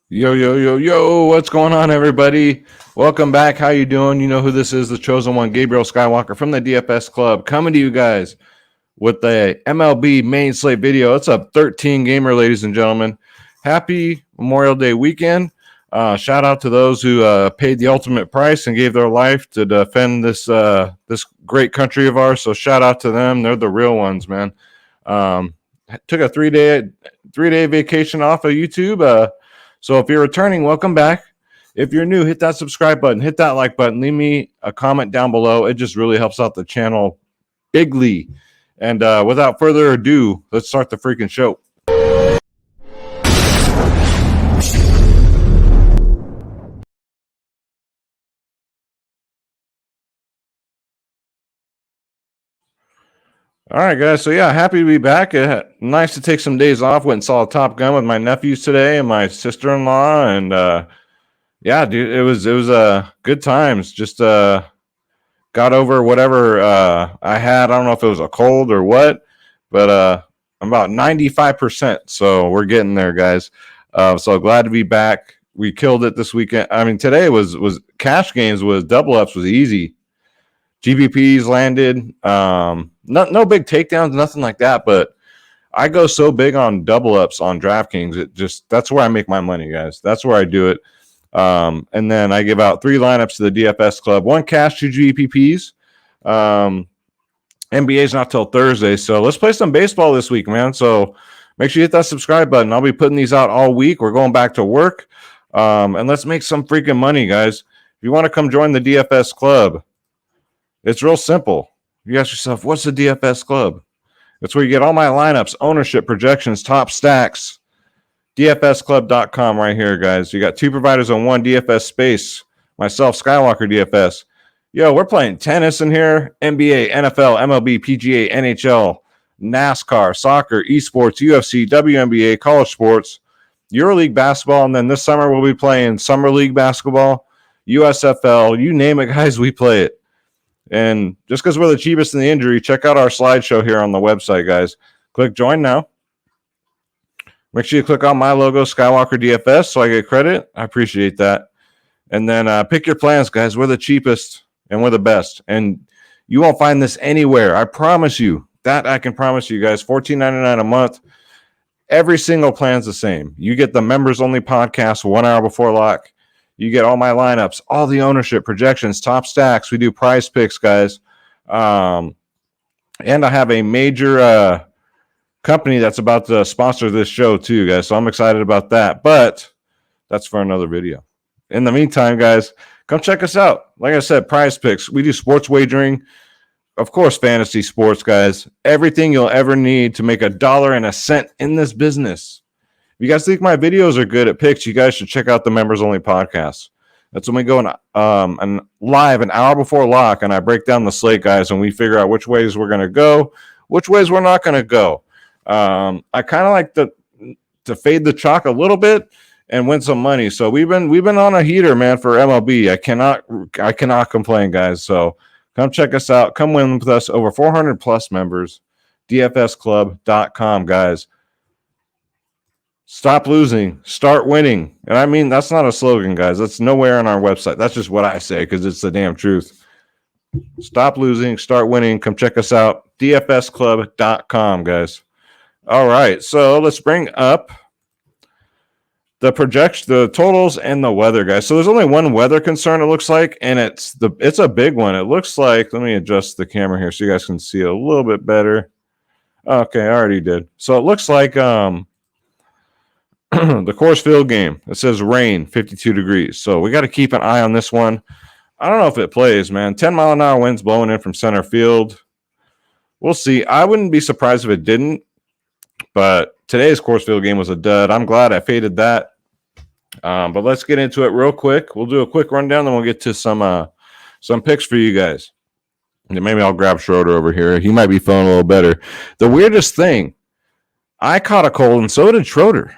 Yo, yo, yo, yo, what's going on, everybody? Welcome back. How you doing? You know who this is, the chosen one, Gabriel Skywalker from the DFS Club, coming to you guys with the MLB main slate video. It's a 13 gamer, ladies and gentlemen. Happy Memorial Day weekend. Shout out to those who paid the ultimate price and gave their life to defend this great country of ours. So shout out to them. They're the real ones, man. Took a three-day vacation off of YouTube. So if you're returning, welcome back. If you're new, hit that subscribe button, hit that like button, leave me a comment down below. It just really helps out the channel bigly. And without further ado, let's start the freaking show. All right, guys. So yeah, happy to be back. Nice to take some days off. Went and saw Top Gun with my nephews today and my sister-in-law, and yeah, dude, it was good times. Just got over whatever I had. I don't know if it was a cold or what, but I'm about 95%. So we're getting there, guys. So glad to be back. We killed it this weekend. I mean, today was cash games, was double ups, was easy. GBPs landed. No big takedowns, nothing like that. But I go so big on double ups on DraftKings. That's where I make my money, guys. That's where I do it. And then I give out 3 lineups to the DFS Club, 1 cash, 2 GPPs. NBA's not till Thursday, so let's play some baseball this week, man. So make sure you hit that subscribe button. I'll be putting these out all week. We're going back to work, and let's make some freaking money, guys. If you want to come join the DFS Club, it's real simple. You ask yourself, what's the DFS Club? It's where you get all my lineups, ownership, projections, top stacks. DFSclub.com right here, guys. You got 2 providers on 1 DFS space. Myself, Skywalker DFS. Yo, we're playing tennis in here. NBA, NFL, MLB, PGA, NHL, NASCAR, soccer, esports, UFC, WNBA, college sports, EuroLeague basketball, and then this summer we'll be playing Summer League basketball, USFL. You name it, guys, we play it. And just because we're the cheapest in the injury, check out our slideshow here on the website, guys. Click join now. Make sure you click on my logo, Skywalker DFS, so I get credit. I appreciate that. And then pick your plans, guys. We're the cheapest and we're the best. And you won't find this anywhere. I promise you. That I can promise you, guys. $14.99 a month. Every single plan's the same. You get the members-only podcast 1 hour before lock. You get all my lineups, all the ownership, projections, top stacks. We do prize picks, guys. And I have a major company that's about to sponsor this show too, guys. So I'm excited about that. But that's for another video. In the meantime, guys, come check us out. Like I said, prize picks. We do sports wagering. Of course, fantasy sports, guys. Everything you'll ever need to make $1.01 in this business. If you guys think my videos are good at picks, you guys should check out the members only podcast. That's when we go and live an hour before lock, and I break down the slate, guys, and we figure out which ways we're going to go, which ways we're not going to go. I kind of like to fade the chalk a little bit and win some money. So we've been on a heater, man, for MLB. I cannot complain, guys. So come check us out. Come win with us. Over 400 plus members. DFSclub.com, guys. Stop losing, start winning. And I mean, that's not a slogan, guys. That's nowhere on our website. That's just what I say because it's the damn truth. Stop losing, start winning. Come check us out. DFSclub.com, guys. All right, so let's bring up the projection, the totals, and the weather, guys. So there's only one weather concern, it looks like, and it's a big one. It looks like, let me adjust the camera here so you guys can see it a little bit better. Okay, I already did. So it looks like the Coors Field game. It says rain, 52 degrees. So we got to keep an eye on this one. I don't know if it plays, man. 10-mile-an-hour winds blowing in from center field. We'll see. I wouldn't be surprised if it didn't. But today's Coors Field game was a dud. I'm glad I faded that. But let's get into it real quick. We'll do a quick rundown, then we'll get to some picks for you guys. And maybe I'll grab Schroeder over here. He might be feeling a little better. The weirdest thing, I caught a cold, and so did Schroeder.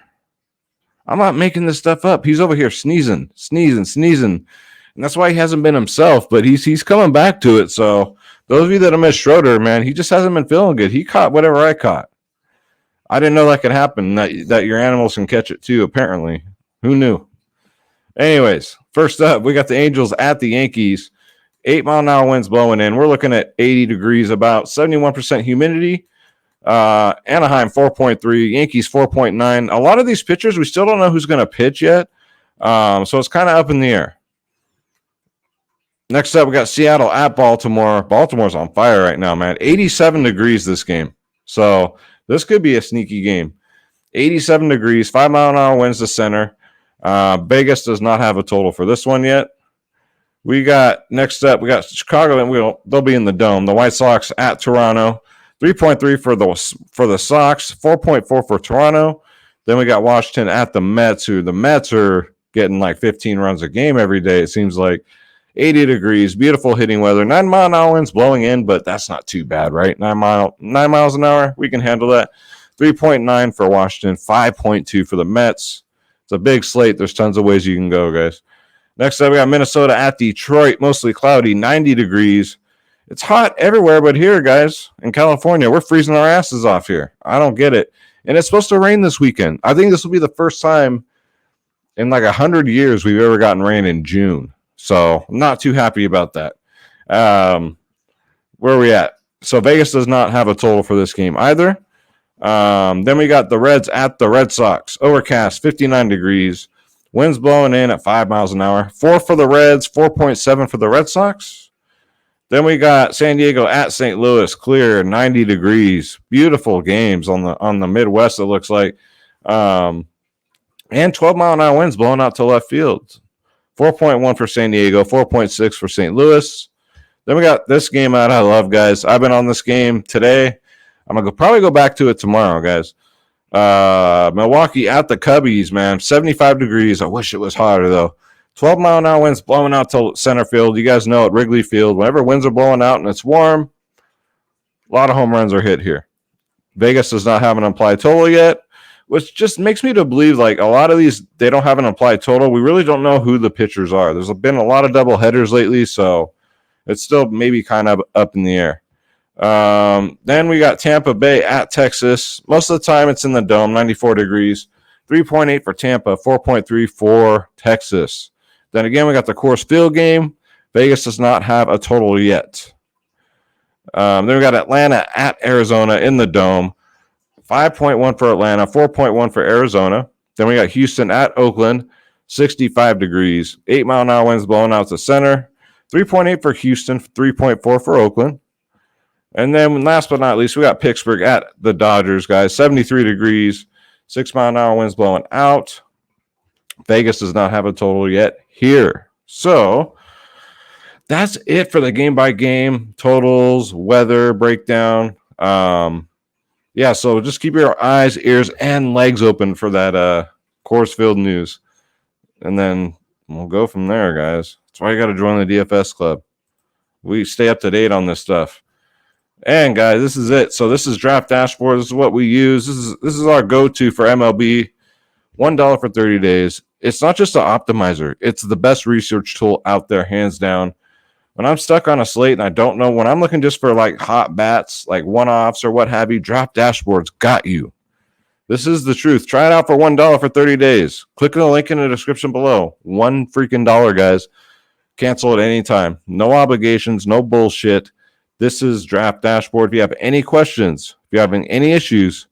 I'm not making this stuff up. He's over here sneezing. And that's why he hasn't been himself, but he's coming back to it. So those of you that have missed Schroeder, man, he just hasn't been feeling good. He caught whatever I caught. I didn't know that could happen, that your animals can catch it too, apparently. Who knew? Anyways, first up, we got the Angels at the Yankees. 8-mile-an-hour winds blowing in. We're looking at 80 degrees, about 71% humidity. Anaheim 4.3, Yankees 4.9. A lot of these pitchers, we still don't know who's going to pitch yet. So it's kind of up in the air. Next up, we got Seattle at Baltimore. Baltimore's on fire right now, man. 87 degrees this game. So this could be a sneaky game. 87 degrees, 5-mile-an-hour winds to center. Vegas does not have a total for this one yet. Next up, we got Chicago, and they'll be in the Dome. The White Sox at Toronto. 3.3 for the Sox, 4.4 for Toronto. Then we got Washington at the Mets, who the Mets are getting like 15 runs a game every day, it seems like. 80 degrees, beautiful hitting weather. 9-mile-an-hour winds blowing in, but that's not too bad, right? 9 miles an hour, we can handle that. 3.9 for Washington, 5.2 for the Mets. It's a big slate. There's tons of ways you can go, guys. Next up, we got Minnesota at Detroit, mostly cloudy, 90 degrees. It's hot everywhere but here, guys. In California, we're freezing our asses off here. I don't get it. And it's supposed to rain this weekend. I think this will be the first time in like 100 years we've ever gotten rain in June. So I'm not too happy about that. Where are we at? So Vegas does not have a total for this game either. Then we got the Reds at the Red Sox. Overcast, 59 degrees. Winds blowing in at 5 miles an hour. 4 for the Reds, 4.7 for the Red Sox. Then we got San Diego at St. Louis, clear, 90 degrees. Beautiful games on the Midwest, it looks like. And 12-mile-an-hour winds blowing out to left field. 4.1 for San Diego, 4.6 for St. Louis. Then we got this game out I love, guys. I've been on this game today. I'm going to probably go back to it tomorrow, guys. Milwaukee at the Cubbies, man. 75 degrees. I wish it was hotter, though. 12-mile-an-hour winds blowing out to center field. You guys know at Wrigley Field, whenever winds are blowing out and it's warm, a lot of home runs are hit here. Vegas does not have an implied total yet, which just makes me to believe like a lot of these, they don't have an implied total. We really don't know who the pitchers are. There's been a lot of double headers lately, so it's still maybe kind of up in the air. Then we got Tampa Bay at Texas. Most of the time it's in the Dome, 94 degrees. 3.8 for Tampa, 4.3 for Texas. Then again, we got the Coors Field game. Vegas does not have a total yet. Then we got Atlanta at Arizona in the Dome. 5.1 for Atlanta, 4.1 for Arizona. Then we got Houston at Oakland, 65 degrees. 8-mile-an-hour winds blowing out to center. 3.8 for Houston, 3.4 for Oakland. And then last but not least, we got Pittsburgh at the Dodgers, guys. 73 degrees, 6-mile-an-hour winds blowing out. Vegas does not have a total yet here. So that's it for the game-by-game totals, weather breakdown. Yeah, so just keep your eyes, ears, and legs open for that Coors Field news. And then we'll go from there, guys. That's why you got to join the DFS club. We stay up to date on this stuff. And, guys, this is it. So this is Draft Dashboard. This is what we use. This is our go-to for MLB. $1 for 30 days. It's not just an optimizer. It's the best research tool out there, hands down. When I'm stuck on a slate and I don't know, when I'm looking just for like hot bats, like one-offs or what have you, Draft Dashboard's got you. This is the truth. Try it out for $1 for 30 days. Click on the link in the description below. $1 freaking dollar, guys. Cancel at any time. No obligations, no bullshit. This is Draft Dashboard. If you have any questions, if you're having any issues,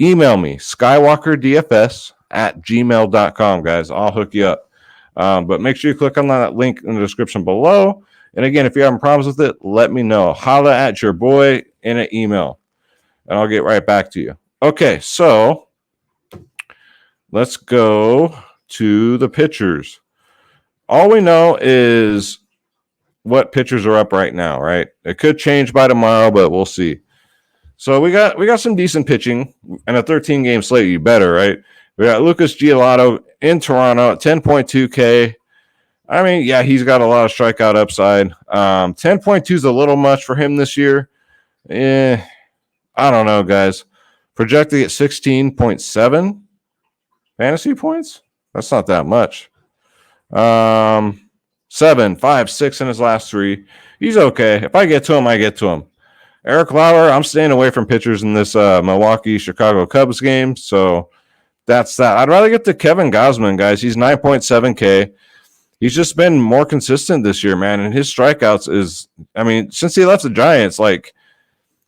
email me, skywalkerdfs@gmail.com, guys. I'll hook you up. But make sure you click on that link in the description below. And again, if you're having problems with it, let me know. Holla at your boy in an email, and I'll get right back to you. Okay, so let's go to the pitchers. All we know is what pitchers are up right now, right? It could change by tomorrow, but we'll see. So we got some decent pitching and a 13-game slate. You better, right? We got Lucas Giolito in Toronto at 10.2K. I mean, yeah, he's got a lot of strikeout upside. 10.2 is a little much for him this year. I don't know, guys. Projected at 16.7 fantasy points. That's not that much. 7, 5, 6 in his last 3. He's okay. If I get to him, I get to him. Eric Lauer, I'm staying away from pitchers in this Milwaukee-Chicago Cubs game. So that's that. I'd rather get to Kevin Gausman, guys. He's 9.7K. He's just been more consistent this year, man. And his strikeouts is, I mean, since he left the Giants, like,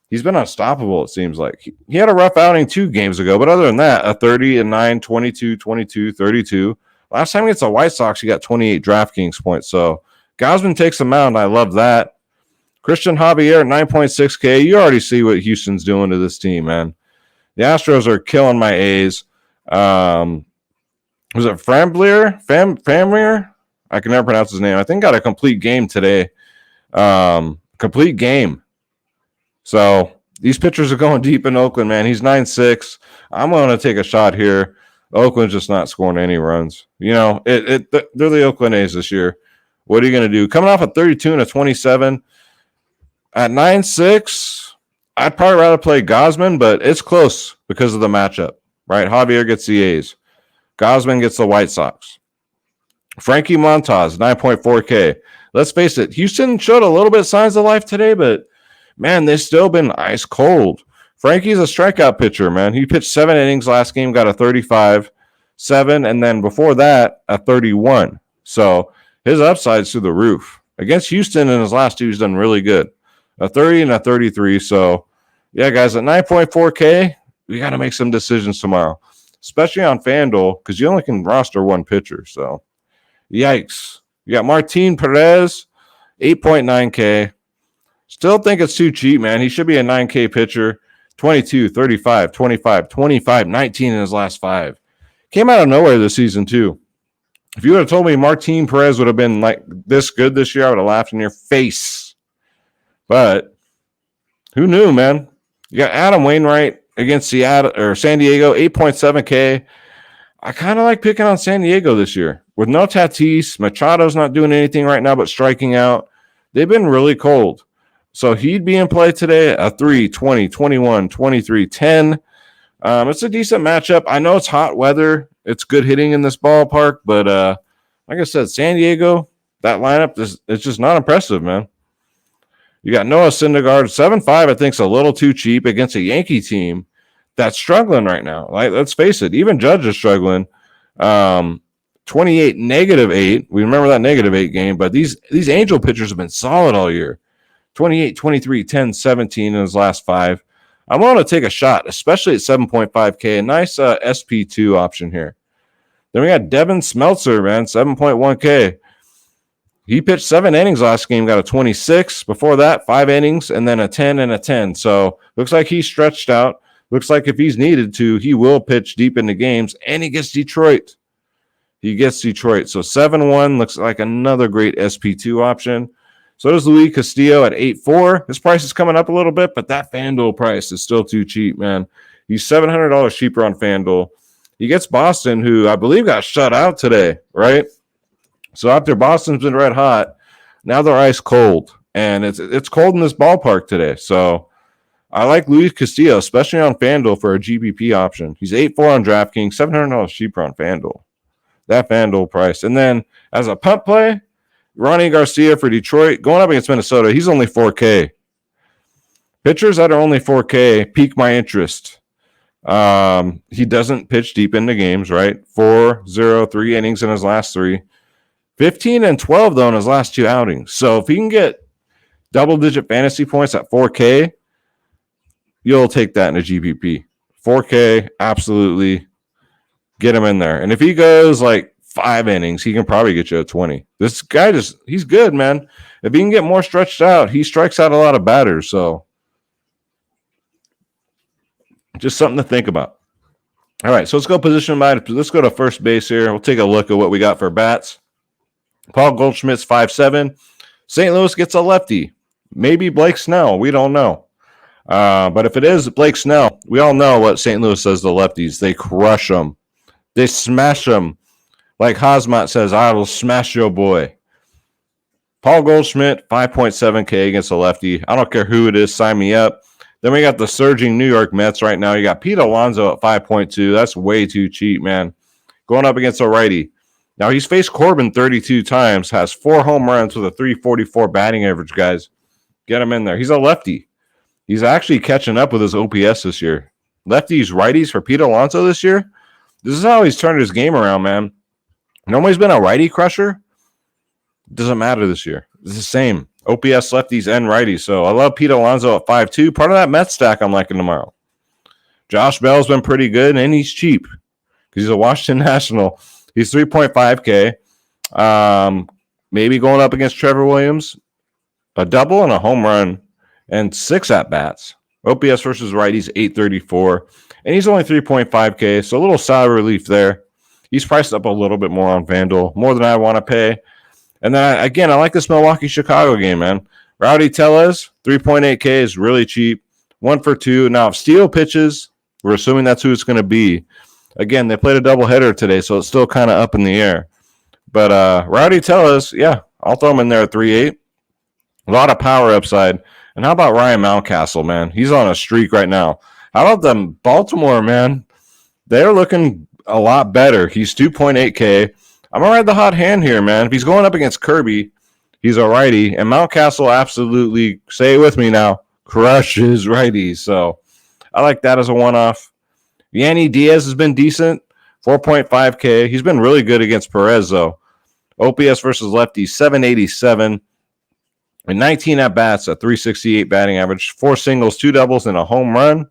he's been unstoppable, it seems like. He had a rough outing 2 games ago, but other than that, a 30 and 9, 22, 22, 32. Last time against the White Sox, he got 28 DraftKings points. So Gausman takes the mound. I love that. Christian Javier, 9.6K. You already see what Houston's doing to this team, man. The Astros are killing my A's. Was it Famlier? I can never pronounce his name. I think got a complete game today. Complete game. So these pitchers are going deep in Oakland, man. He's 9.6. I'm going to take a shot here. Oakland's just not scoring any runs. You know, they're the Oakland A's this year. What are you going to do? Coming off a 32 and a 27 at 9.6, I'd probably rather play Gausman, but it's close because of the matchup, right? Javier gets the A's. Gausman gets the White Sox. Frankie Montas, 9.4K. Let's face it, Houston showed a little bit signs of life today, but, man, they've still been ice cold. Frankie's a strikeout pitcher, man. He pitched 7 innings last game, got a 35, 7, and then before that, a 31. So his upside's through the roof. Against Houston in his last 2, he's done really good. A 30 and a 33. So, yeah, guys, at 9.4K, we got to make some decisions tomorrow, especially on FanDuel, because you only can roster 1 pitcher. So, yikes. You got Martine Perez, 8.9K. Still think it's too cheap, man. He should be a 9K pitcher. 22, 35, 25, 25, 19 in his last 5. Came out of nowhere this season, too. If you would have told me Martine Perez would have been like this good this year, I would have laughed in your face. But who knew, man? You got Adam Wainwright against San Diego, 8.7K. I kind of like picking on San Diego this year. With no Tatis, Machado's not doing anything right now but striking out. They've been really cold. So he'd be in play today, a 3, 20, 21, 23, 10. It's a decent matchup. I know it's hot weather. It's good hitting in this ballpark. But like I said, San Diego, that lineup, it's just not impressive, man. You got Noah Syndergaard, 7.5, I think, is a little too cheap against a Yankee team that's struggling right now. Like, let's face it, even Judge is struggling. 28, -8. We remember that -8 game, but these Angel pitchers have been solid all year. 28, 23, 10, 17 in his last 5. I'm going to take a shot, especially at 7.5K. A nice SP2 option here. Then we got Devin Smeltzer, man, 7.1K. He pitched 7 innings last game, got a 26. Before that, 5 innings, and then a 10 and a 10. So looks like he's stretched out. Looks like if he's needed to, he will pitch deep into games, and he gets Detroit. So 7-1 looks like another great SP2 option. So does Louie Castillo at 8.4. His price is coming up a little bit, but that FanDuel price is still too cheap, man. He's $700 cheaper on FanDuel. He gets Boston, who I believe got shut out today, right? So after Boston's been red hot, now they're ice cold. And it's cold in this ballpark today. So I like Louie Castillo, especially on FanDuel for a GPP option. He's 8.4 on DraftKings, $700 cheaper on FanDuel. That FanDuel price. And then as a punt play, Ronnie Garcia for Detroit, going up against Minnesota, he's only 4K. Pitchers that are only 4K pique my interest. He doesn't pitch deep into games, right? 4, 0, 3 innings in his last 3. 15 and 12, though, in his last 2 outings. So if he can get double-digit fantasy points at 4K, you'll take that in a GPP. 4K, absolutely. Get him in there. And if he goes like 5 innings, he can probably get you a 20. This guy he's good, man. If he can get more stretched out, he strikes out a lot of batters. So just something to think about. All right, so let's go position by. Let's go to first base here. We'll take a look at what we got for bats. Paul Goldschmidt's 5.7. St. Louis gets a lefty. Maybe Blake Snell. We don't know. But if it is Blake Snell, we all know what St. Louis says to lefties. They crush them. They smash them. Like Hosmat says, I will smash your boy. Paul Goldschmidt, 5.7K against a lefty. I don't care who it is. Sign me up. Then we got the surging New York Mets right now. You got Pete Alonso at 5.2. That's way too cheap, man. Going up against a righty. Now, he's faced Corbin 32 times, has 4 home runs with a 344 batting average, guys. Get him in there. He's a lefty. He's actually catching up with his OPS this year. Lefties, righties for Pete Alonso this year, This is how he's turned his game around, man. Normally he's been a righty crusher. Doesn't matter this year. It's the same. OPS lefties and righties. So I love Pete Alonso at 5.2. Part of that Mets stack I'm liking tomorrow. Josh Bell's been pretty good, and he's cheap because he's a Washington National. He's 3.5K. Maybe going up against Trevor Williams. A double and a home run and 6 at-bats. OPS versus righties, 834. And he's only 3.5K, so a little salary relief there. He's priced up a little bit more on FanDuel, more than I want to pay. And then, I like this Milwaukee-Chicago game, man. Rowdy Tellez, 3.8K is really cheap. 1 for 2. Now, if Steele pitches, we're assuming that's who it's going to be. Again, they played a doubleheader today, so it's still kind of up in the air. But Rowdy Tellez, yeah, I'll throw him in there at 3.8. A lot of power upside. And how about Ryan Mountcastle, man? He's on a streak right now. How about them Baltimore, man? They're looking a lot better. He's 2.8K. I'm going to ride the hot hand here, man. If he's going up against Kirby, he's a righty. And Mountcastle absolutely, say it with me now, crushes righties. So I like that as a one-off. Yanny Diaz has been decent, 4.5K. He's been really good against Perez, though. OPS versus lefties, 787. And 19 at-bats, a 368 batting average, 4 singles, 2 doubles, and a home run.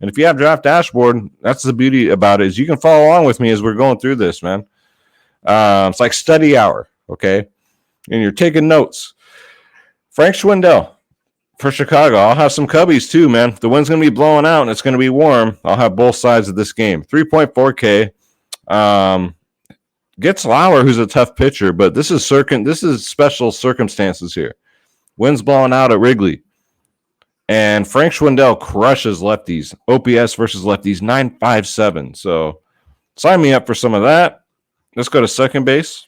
And if you have Draft Dashboard, that's the beauty about it, is you can follow along with me as we're going through this, man. It's like study hour, okay? And you're taking notes. Frank Schwindel for Chicago. I'll have some Cubbies too, man. The wind's going to be blowing out and it's going to be warm. I'll have both sides of this game. 3.4K. Gets Lauer, who's a tough pitcher, but this is special circumstances here. Wind's blowing out at Wrigley. And Frank Schwindel crushes lefties. OPS versus lefties, 957. So sign me up for some of that. Let's go to second base.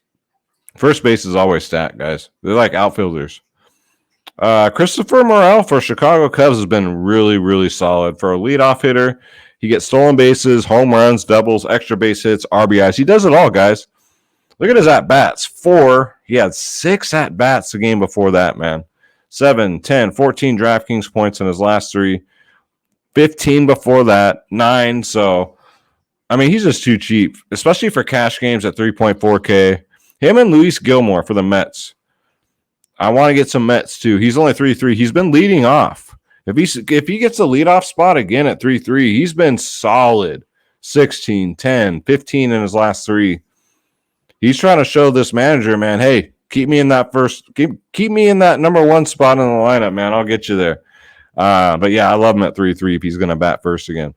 First base is always stacked, guys. They're like outfielders. Christopher Morell for Chicago Cubs has been really, really solid. For a leadoff hitter, he gets stolen bases, home runs, doubles, extra base hits, RBIs. He does it all, guys. Look at his at-bats. 4. He had 6 at-bats the game before that, man. 7, 10, 14 DraftKings points in his last 3. 15 before that. 9. So, I mean, he's just too cheap, especially for cash games at 3.4K. Him and Luis Gilmore for the Mets. I want to get some Mets, too. He's only 3.3. He's been leading off. If he gets the leadoff spot again at 3.3, he's been solid. 16, 10, 15 in his last 3. He's trying to show this manager, man, hey, keep me in that keep me in that number 1 spot in the lineup, man. I'll get you there. But yeah, I love him at 3.3 if he's going to bat first again.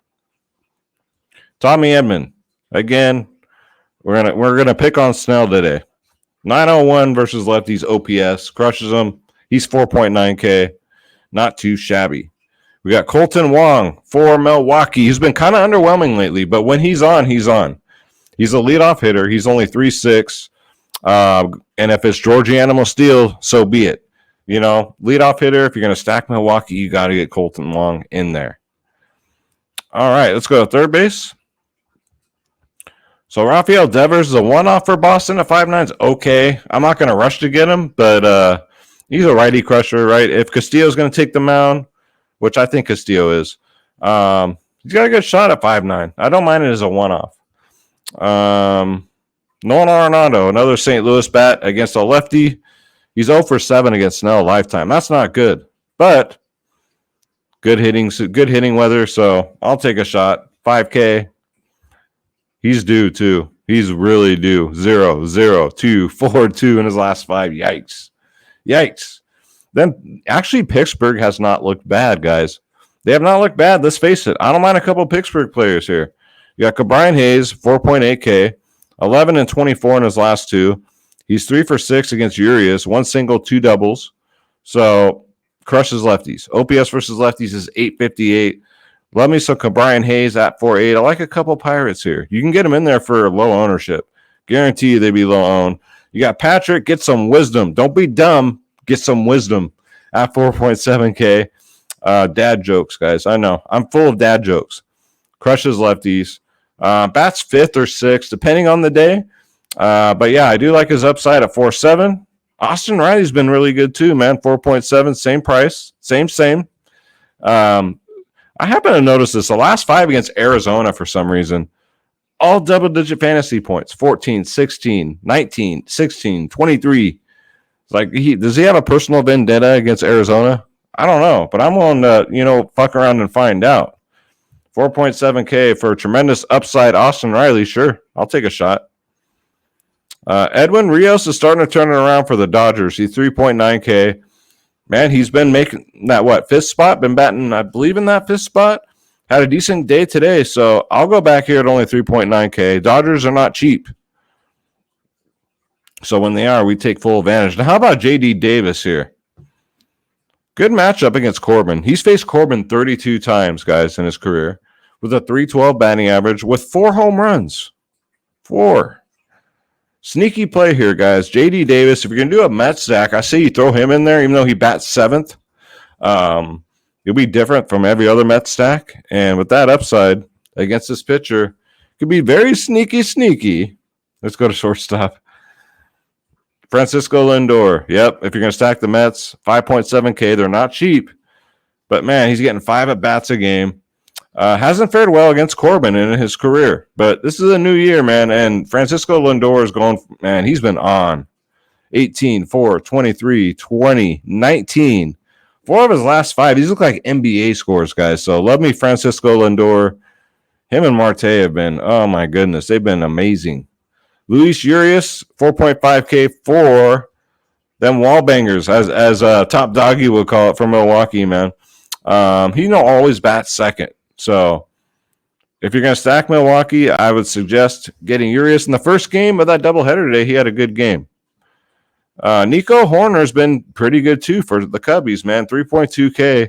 Tommy Edman. Again, we're gonna pick on Snell today. 901 versus lefties OPS. Crushes him. He's 4.9K. Not too shabby. We got Colton Wong for Milwaukee. He's been kind of underwhelming lately, but when he's on, he's on. He's a leadoff hitter. He's only 3.6. And if it's Georgie Animal Steel, so be it. You know, leadoff hitter, if you're going to stack Milwaukee, you got to get Colton Wong in there. All right, let's go to third base. So Rafael Devers is a one-off for Boston at 5.9. Okay. I'm not going to rush to get him, but he's a righty crusher, right? If Castillo's going to take the mound, which I think Castillo is, he's got a good shot at 5.9. I don't mind it as a one-off. Nolan Aronado, another St. Louis bat against a lefty. He's 0 for 7 against Snell lifetime. That's not good, but good hitting weather, so I'll take a shot. 5K. He's due, too. He's really due. 0, 0, 2, 4, 2 in his last 5. Yikes. Then, actually, Pittsburgh has not looked bad, guys. They have not looked bad. Let's face it. I don't mind a couple Pittsburgh players here. You got Kabrine Hayes, 4.8K, 11 and 24 in his last 2. He's 3 for 6 against Urias, 1 single, 2 doubles. So, crushes lefties. OPS versus lefties is 858. Love me some Kabrine Hayes at 4.8. I like a couple Pirates here. You can get them in there for low ownership. Guarantee you they'd be low owned. You got Patrick, get some wisdom. Don't be dumb. Get some wisdom at 4.7K. Dad jokes, guys. I know. I'm full of dad jokes. Crushes lefties. Bats 5th or 6th, depending on the day. But yeah, I do like his upside at 4.7. Austin Riley's been really good too, man. 4.7, same price. Same. I happen to notice this. The last 5 against Arizona, for some reason, all double-digit fantasy points, 14, 16, 19, 16, 23. It's like, does he have a personal vendetta against Arizona? I don't know, but I'm willing to, fuck around and find out. 4.7K for tremendous upside. Austin Riley, sure, I'll take a shot. Edwin Rios is starting to turn it around for the Dodgers. He's 3.9K. Man, he's been making that, fifth spot? Been batting, I believe, in that fifth spot. Had a decent day today, so I'll go back here at only 3.9K. Dodgers are not cheap. So when they are, we take full advantage. Now, how about J.D. Davis here? Good matchup against Corbin. He's faced Corbin 32 times, guys, in his career, with a 312 batting average with 4 home runs. 4. Sneaky play here, guys. J.D. Davis, if you're going to do a Mets stack, I say you throw him in there, even though he bats 7th. It'll be different from every other Mets stack. And with that upside against this pitcher, could be very sneaky. Let's go to shortstop. Francisco Lindor. Yep, if you're going to stack the Mets, 5.7K. They're not cheap. But, man, he's getting 5 at-bats a game. Hasn't fared well against Corbin in his career. But this is a new year, man. And Francisco Lindor is going, man, he's been on. 18, 4, 23, 20, 19. 4 of his last 5. These look like NBA scores, guys. So love me, Francisco Lindor. Him and Marte have been, oh, my goodness, they've been amazing. Luis Urias, 4.5K for them wallbangers, as Top Doggy would call it, from Milwaukee, man. He always bats second. So if you're going to stack Milwaukee, I would suggest getting Urias in the first game of that doubleheader today. He had a good game. Nico Horner's been pretty good too for the Cubbies, man. 3.2K.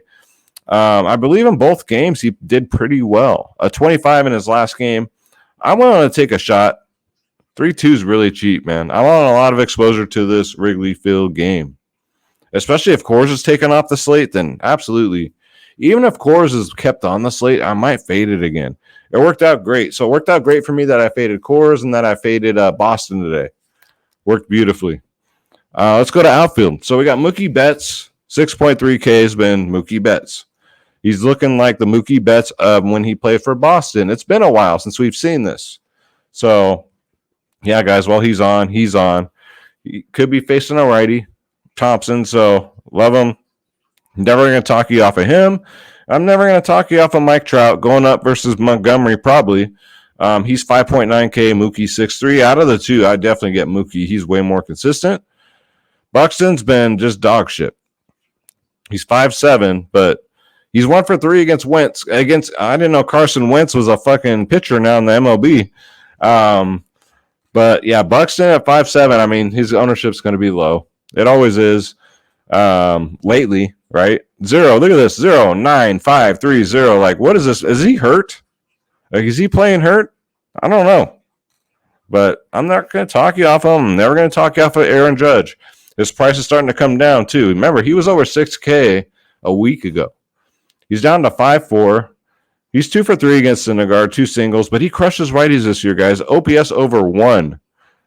I believe in both games he did pretty well. A 25 in his last game. I want to take a shot. 3.2 is really cheap, man. I want a lot of exposure to this Wrigley Field game, especially if Coors is taken off the slate. Then absolutely. Even if Coors is kept on the slate, I might fade it again. It worked out great. So it worked out great for me that I faded Coors and that I faded Boston today. Worked beautifully. Let's go to outfield. So we got Mookie Betts. 6.3K has been Mookie Betts. He's looking like the Mookie Betts of when he played for Boston. It's been a while since we've seen this. So, yeah, guys, while he's on. He could be facing a righty, Thompson, so love him. Never going to talk you off of him. I'm never going to talk you off of Mike Trout going up versus Montgomery probably. He's 5.9K, Mookie 6.3. Out of the two, I definitely get Mookie. He's way more consistent. Buxton's been just dog shit. He's 5.7, but he's 1 for 3 against Wentz. I didn't know Carson Wentz was a fucking pitcher now in the MLB. But yeah, Buxton at 5.7. I mean, his ownership's going to be low. It always is. Lately, right? 0. Look at this. 0, 9, 5, 3, 0. Like, what is this? Is he hurt? Like, is he playing hurt? I don't know. But I'm not going to talk you off of him. I'm never going to talk you off of Aaron Judge. His price is starting to come down, too. Remember, he was over 6K a week ago. He's down to 5.4. He's 2 for 3 against Syndergaard, 2 singles, but he crushes righties this year, guys. OPS over 1.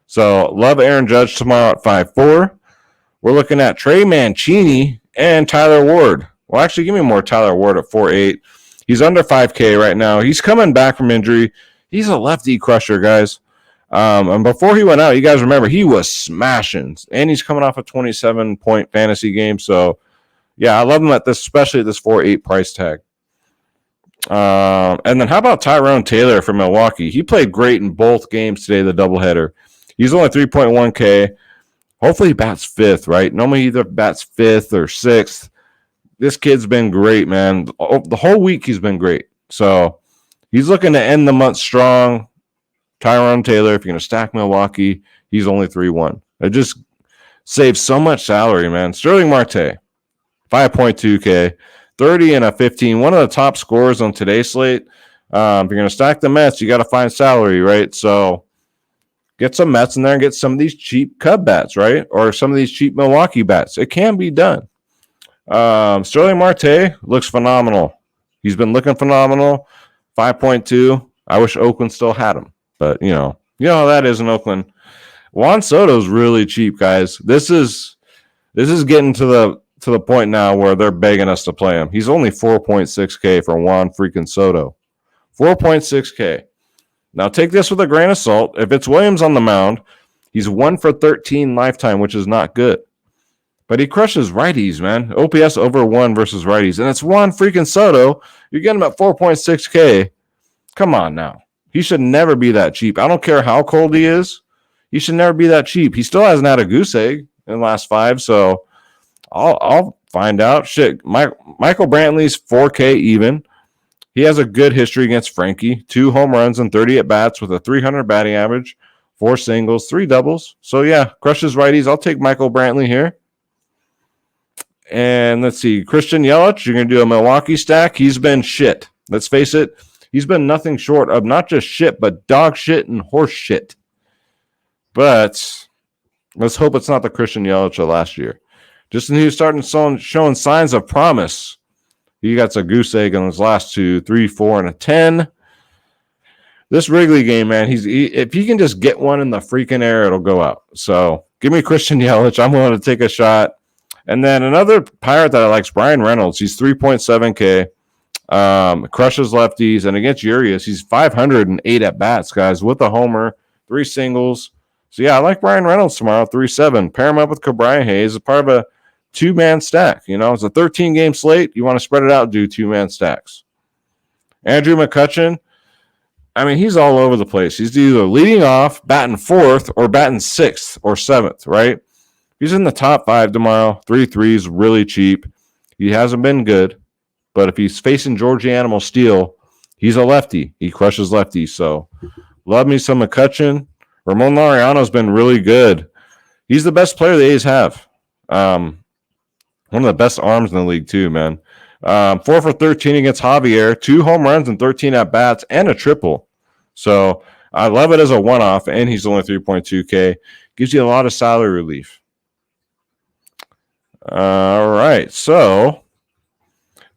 So, love Aaron Judge tomorrow at 5.4. We're looking at Trey Mancini and Tyler Ward. Well, actually, give me more Tyler Ward at 4.8. He's under 5K right now. He's coming back from injury. He's a lefty crusher, guys. And before he went out, you guys remember, he was smashing. And he's coming off a 27-point fantasy game. So, yeah, I love him at this, especially at this 4.8 price tag. And then how about Tyrone Taylor from Milwaukee? He played great in both games today, the doubleheader. He's only 3.1K. Hopefully he bats 5th, right? Normally either bats 5th or 6th. This kid's been great, man. The whole week he's been great. So he's looking to end the month strong. Tyrone Taylor, if you're going to stack Milwaukee, he's only 3.1. It just saves so much salary, man. Sterling Marte, 5.2K. 30 and a 15. One of the top scorers on today's slate. If you're going to stack the Mets, you got to find salary, right? So get some Mets in there and get some of these cheap Cub bats, right? Or some of these cheap Milwaukee bats. It can be done. Sterling Marte looks phenomenal. He's been looking phenomenal. 5.2. I wish Oakland still had him. But, you know how that is in Oakland. Juan Soto's really cheap, guys. This is getting to the point now where they're begging us to play him. He's only 4.6K for Juan freaking Soto. 4.6K. Now take this with a grain of salt. If it's Williams on the mound, he's 1 for 13 lifetime, which is not good. But he crushes righties, man. OPS over 1 versus righties. And it's Juan freaking Soto. You're getting him at 4.6K. Come on now. He should never be that cheap. I don't care how cold he is. He should never be that cheap. He still hasn't had a goose egg in the last 5, so I'll find out. Shit, Michael Brantley's 4K even. He has a good history against Frankie. 2 home runs and 30 at-bats with a 300 batting average, 4 singles, 3 doubles. So, yeah, crushes righties. I'll take Michael Brantley here. And let's see, Christian Yelich, you're going to do a Milwaukee stack. He's been shit. Let's face it. He's been nothing short of not just shit, but dog shit and horse shit. But let's hope it's not the Christian Yelich of last year. Just when he was starting showing signs of promise, he got a goose egg in his last 2, 3, 4, and a 10. This Wrigley game, man, if he can just get one in the freaking air, it'll go out. So give me Christian Yelich. I'm willing to take a shot. And then another Pirate that I like is Brian Reynolds. He's 3.7K. Crushes lefties. And against Urias, he's 508 at-bats, guys, with a homer, 3 singles. So, yeah, I like Brian Reynolds tomorrow, 3-7. Pair him up with Kabrine Hayes as part of a 2-man stack. You know, it's a 13-game slate. You want to spread it out, do 2-man stacks. Andrew McCutchen, I mean, he's all over the place. He's either leading off, batting 4th, or batting 6th or 7th, right? He's in the top 5 tomorrow. 3 threes, really cheap. He hasn't been good, but if he's facing Georgie Animal Steel, he's a lefty. He crushes lefties. So love me some McCutchen. Ramon Laureano's been really good. He's the best player the A's have. One of the best arms in the league too, man. 4 for 13 against Javier. 2 home runs and 13 at-bats and a triple. So I love it as a one-off, and he's only 3.2K. Gives you a lot of salary relief. All right, so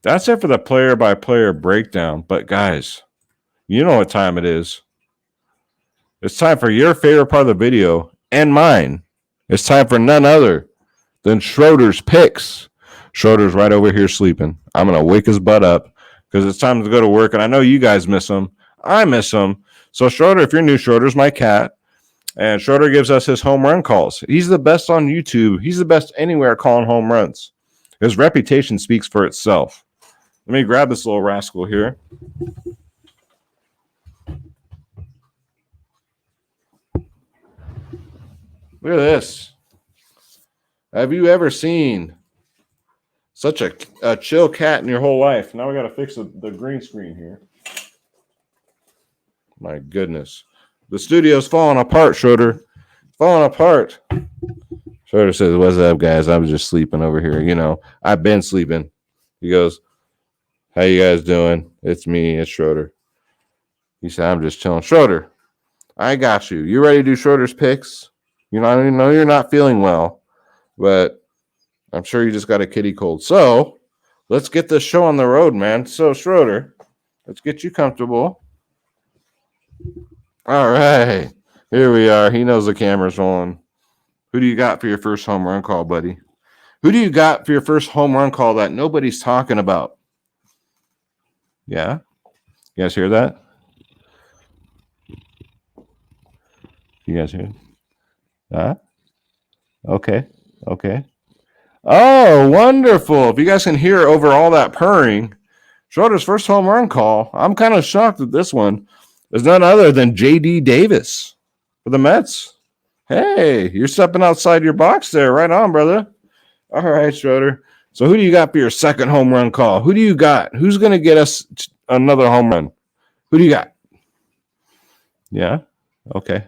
that's it for the player-by-player breakdown. But, guys, you know what time it is. It's time for your favorite part of the video and mine. It's time for none other than Schroeder's picks. Schroeder's right over here sleeping. I'm going to wake his butt up because it's time to go to work, and I know you guys miss him. I miss him. So, Schroeder, if you're new, Schroeder's my cat. And Schroeder gives us his home run calls. He's the best on YouTube. He's the best anywhere calling home runs. His reputation speaks for itself. Let me grab this little rascal here. Look at this. Have you ever seen such a chill cat in your whole life? Now we got to fix the green screen here. My goodness. The studio's falling apart, Schroeder. Falling apart. Schroeder says, "What's up, guys? I was just sleeping over here. You know, I've been sleeping." He goes, "How you guys doing? It's me. It's Schroeder." He said, "I'm just chilling." Schroeder, I got you. You ready to do Schroeder's picks? You know, I know you're not feeling well, but I'm sure you just got a kitty cold. So let's get this show on the road, man. So, Schroeder, let's get you comfortable. All right, here we are. He knows the camera's on. Who do you got for your first home run call, buddy? Who do you got for your first home run call that nobody's talking about? Yeah? You guys hear that? You guys hear it? Huh? Okay. Oh, wonderful. If you guys can hear over all that purring, Schroeder's first home run call, I'm kind of shocked at this one. There's none other than J.D. Davis for the Mets. Hey, you're stepping outside your box there. Right on, brother. All right, Schroeder. So who do you got for your second home run call? Who do you got? Who's going to get us another home run? Who do you got? Yeah? Okay.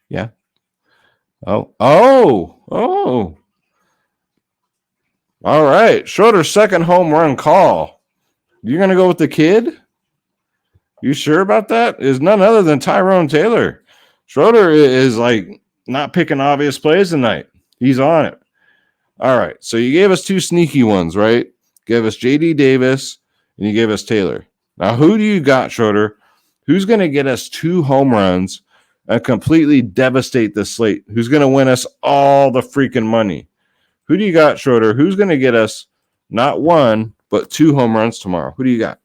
Yeah. Oh. All right. Schroeder's second home run call. You're going to go with the kid? You sure about that? Is none other than Tyrone Taylor. Schroeder is like not picking obvious plays tonight. He's on it. All right. So you gave us 2 sneaky ones, right? You gave us J.D. Davis and you gave us Taylor. Now, who do you got, Schroeder? Who's going to get us 2 home runs and completely devastate the slate? Who's going to win us all the freaking money? Who do you got, Schroeder? Who's going to get us not 1, but 2 home runs tomorrow? Who do you got?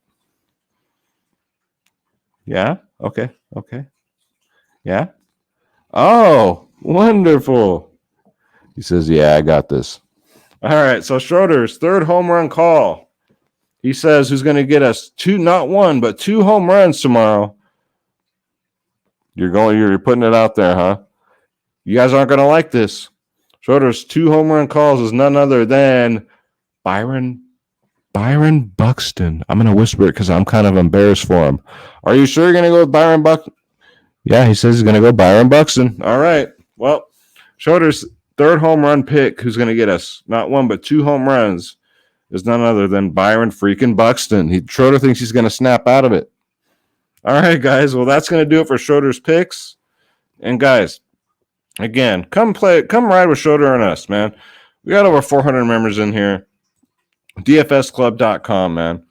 Yeah? Okay. Yeah. Oh, wonderful. He says, yeah, I got this. All right. So Schroeder's third home run call. He says who's going to get us not one, but 2 home runs tomorrow. You're putting it out there, huh? You guys aren't going to like this. Schroeder's 2 home run calls is none other than Byron Buxton. I'm going to whisper it because I'm kind of embarrassed for him. Are you sure you're going to go with Byron Buxton? Yeah, he says he's going to go Byron Buxton. All right. Well, Schroeder's third home run pick, who's going to get us not 1, but 2 home runs, is none other than Byron freaking Buxton. Schroeder thinks he's going to snap out of it. All right, guys. Well, that's going to do it for Schroeder's picks. And guys, again, come ride with Schroeder and us, man. We got over 400 members in here. DFSclub.com, man.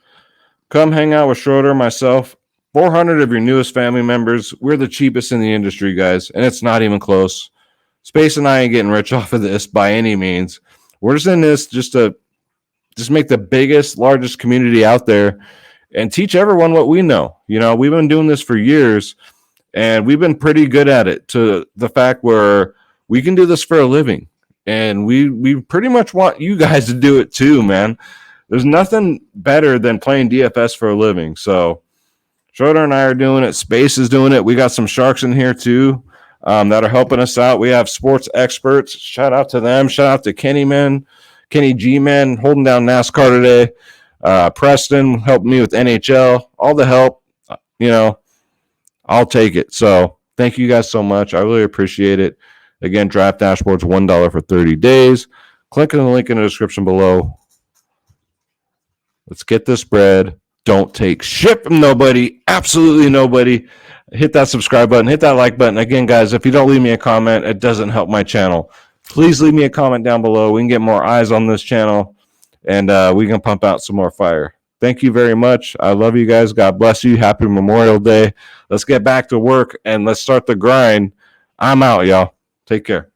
Come hang out with Schroeder, myself. 400 of your newest family members. We're the cheapest in the industry, guys, and it's not even close. Space and I ain't getting rich off of this by any means. We're just in this just to make the biggest, largest community out there and teach everyone what we know. You know, we've been doing this for years, and we've been pretty good at it to the fact where we can do this for a living. And we pretty much want you guys to do it too, man. There's nothing better than playing DFS for a living. So Schroeder and I are doing it. Space is doing it. We got some sharks in here too that are helping us out. We have sports experts. Shout out to them. Shout out to Kenny G-Man, holding down NASCAR today. Preston helped me with NHL. All the help, I'll take it. So thank you guys so much. I really appreciate it. Again, Draft Dashboard's $1 for 30 days. Click on the link in the description below. Let's get this bread. Don't take shit from nobody. Absolutely nobody. Hit that subscribe button. Hit that like button. Again, guys, if you don't leave me a comment, it doesn't help my channel. Please leave me a comment down below. We can get more eyes on this channel, and we can pump out some more fire. Thank you very much. I love you guys. God bless you. Happy Memorial Day. Let's get back to work, and let's start the grind. I'm out, y'all. Take care.